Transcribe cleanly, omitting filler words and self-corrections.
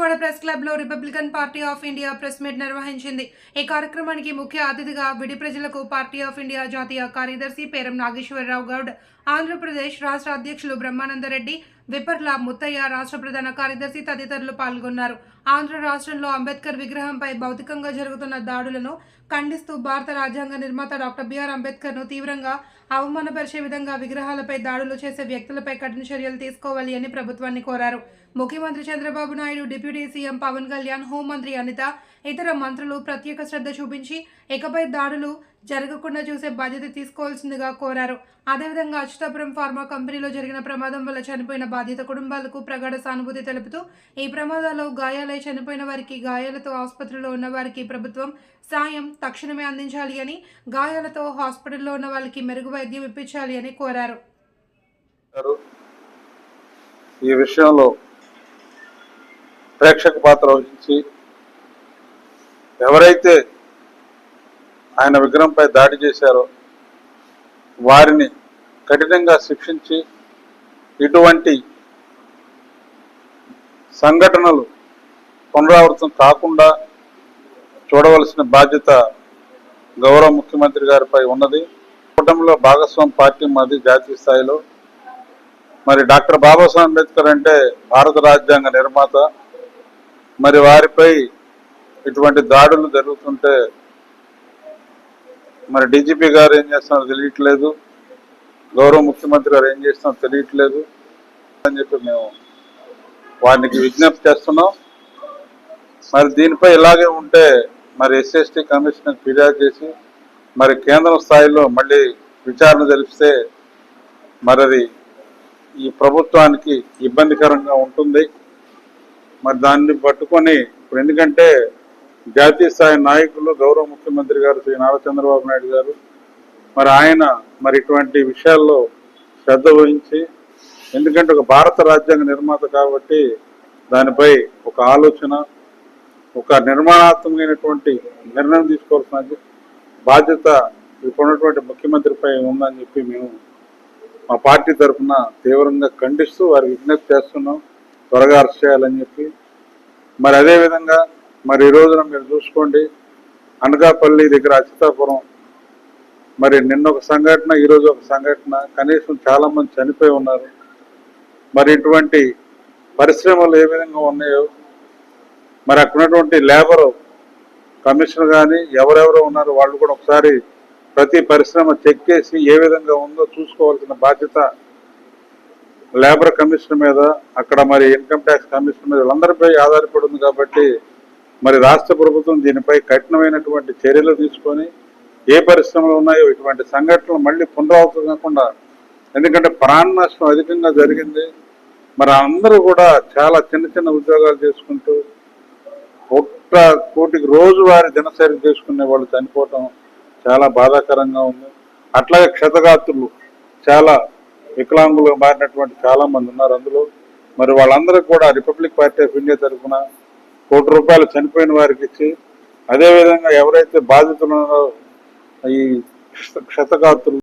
Vijayawada press club లో Republican party of India press meet నిర్వహించింది. ఈ కార్యక్రమానికి ముఖ్య అతిథిగా విడి ప్రజలకు పార్టీ ఆఫ్ ఇండియా జాతీయ కార్యదర్శి పేరం నాగేశ్వరరావు గౌడ్, ఆంధ్రప్రదేశ్ రాష్ట్ర అధ్యక్షులు బ్రహ్మానందరెడ్డి, విపర్ల ముత్తయ్య, రాష్ట్ర ప్రధాన కార్యదర్శి తదితరులు పాల్గొన్నారు. ఆంధ్ర రాష్ట్రంలో అంబేద్కర్ విగ్రహంపై భౌతికంగా జరుగుతున్న దాడులను ఖండిస్తూ భారత రాజ్యాంగ నిర్మాత డాక్టర్ బిఆర్ అంబేద్కర్ ను తీవ్రంగా అవమానపరిచే విధంగా విగ్రహాలపై దాడులు చేసే వ్యక్తులపై కఠిన చర్యలు తీసుకోవాలి అని ప్రభుత్వాన్ని కోరారు. ముఖ్యమంత్రి చంద్రబాబు నాయుడు, డిప్యూటీ సీఎం పవన్ కళ్యాణ్, హోంమంత్రి అనిత, ఇతర మంత్రులు ప్రత్యేక శ్రద్ధ చూపించి ఇకపై దాడులు జరగకుండా చూసే బాధ్యత తీసుకోవాల్సిందిగా కోరారు. అదేవిధంగా అచ్యుతాపురం ఫార్మా కంపెనీలో జరిగిన ప్రమాదం వల్ల చనిపోయిన బాధిత కుటుంబాలకు ప్రగాఢ సానుభూతి తెలుపుతూ ఈ ప్రమాదాల్లో గాయాలై చనిపోయిన వారికి, గాయాలతో ఆసుపత్రిలో ఉన్న వారికి ప్రభుత్వం సాయం తక్షణమే అందించాలి అని, గాయాలతో హాస్పిటల్లో ఉన్న వాళ్ళకి మెరుగు వైద్యం ఇప్పించాలి అని కోరారు. ఈ విషయంలో ప్రేక్షక పాత్ర వహించి ఎవరైతే ఆయన విగ్రహంపై దాడి చేశారో వారిని కఠినంగా శిక్షించి ఇటువంటి సంఘటనలు పునరావృతం కాకుండా చూడవలసిన బాధ్యత గౌరవ ముఖ్యమంత్రి గారిపై ఉన్నది. కూటమిలో భాగస్వామి పార్టీ మాది జాతీయ స్థాయిలో. మరి డాక్టర్ బాబాసాహెబ్ అంబేద్కర్ అంటే భారత రాజ్యాంగ నిర్మాత. మరి వారిపై ఇటువంటి దాడులు జరుగుతుంటే మరి డీజీపీ గారు ఏం చేస్తున్నారో తెలియట్లేదు, గౌరవ ముఖ్యమంత్రి గారు ఏం చేస్తున్నారో తెలియట్లేదు అని చెప్పి మేము వారికి విజ్ఞప్తి చేస్తున్నాం. మరి దీనిపై ఇలాగే ఉంటే మరి ఎస్సీ కమిషన్ ఫిర్యాదు చేసి మరి కేంద్రం స్థాయిలో మళ్ళీ విచారణ జరిపిస్తే మరి అది ఈ ప్రభుత్వానికి ఇబ్బందికరంగా ఉంటుంది. మరి దాన్ని పట్టుకొని ఇప్పుడు ఎందుకంటే జాతీయ స్థాయి నాయకులు గౌరవ ముఖ్యమంత్రి గారు శ్రీ నారా చంద్రబాబు నాయుడు గారు మరి ఆయన మరి ఇటువంటి విషయాల్లో శ్రద్ధ వహించి, ఎందుకంటే ఒక భారత రాజ్యాంగ నిర్మాత కాబట్టి దానిపై ఒక ఆలోచన, ఒక నిర్మాణాత్మకమైనటువంటి నిర్ణయం తీసుకోవాల్సిన బాధ్యత ఇప్పుడు ఉన్నటువంటి ముఖ్యమంత్రిపై ఉందని చెప్పి మేము మా పార్టీ తరఫున తీవ్రంగా ఖండిస్తూ వారికి విజ్ఞప్తి చేస్తున్నాం, త్వరగా అరెస్ట్ చేయాలని చెప్పి. మరి అదేవిధంగా మరి ఈ రోజున మీరు చూసుకోండి, అనకాపల్లి దగ్గర అచ్యుతాపురం మరి నిన్న ఒక సంఘటన, ఈరోజు ఒక సంఘటన, కనీసం చాలా మంది చనిపోయి ఉన్నారు. మరి ఇటువంటి పరిశ్రమలు ఏ విధంగా ఉన్నాయో మరి అక్కడ ఉన్నటువంటి లేబర్ కమిషనర్ కానీ ఎవరెవరో ఉన్నారో వాళ్ళు కూడా ఒకసారి ప్రతి పరిశ్రమ చెక్ చేసి ఏ విధంగా ఉందో చూసుకోవాల్సిన బాధ్యత లేబర్ కమిషన్ మీద, అక్కడ మరి ఇన్కమ్ ట్యాక్స్ కమిషన్ మీద వీళ్ళందరిపై ఆధారపడి ఉంది. కాబట్టి మరి రాష్ట్ర ప్రభుత్వం దీనిపై కఠినమైనటువంటి చర్యలు తీసుకొని ఏ పరిశ్రమలు ఉన్నాయో ఇటువంటి సంఘటనలు మళ్ళీ పునరావృతం కాకుండా, ఎందుకంటే ప్రాణ నష్టం అధికంగా జరిగింది. మరి అందరూ కూడా చాలా చిన్న చిన్న ఉద్యోగాలు చేసుకుంటూ కోటికి రోజువారీ దినచర్య చేసుకునే వాళ్ళు చనిపోవటం చాలా బాధాకరంగా ఉంది. అట్లాగే క్షతగాత్రులు, చాలా వికలాంగులు మారినటువంటి చాలా మంది ఉన్నారు అందులో. మరి వాళ్ళందరికీ కూడా రిపబ్లిక్ పార్టీ ఆఫ్ ఇండియా తరఫున ₹1 కోటి చనిపోయిన వారికి ఇచ్చి, అదేవిధంగా ఎవరైతే బాధితులు ఉన్నారో ఈ క్షతగాత్రులు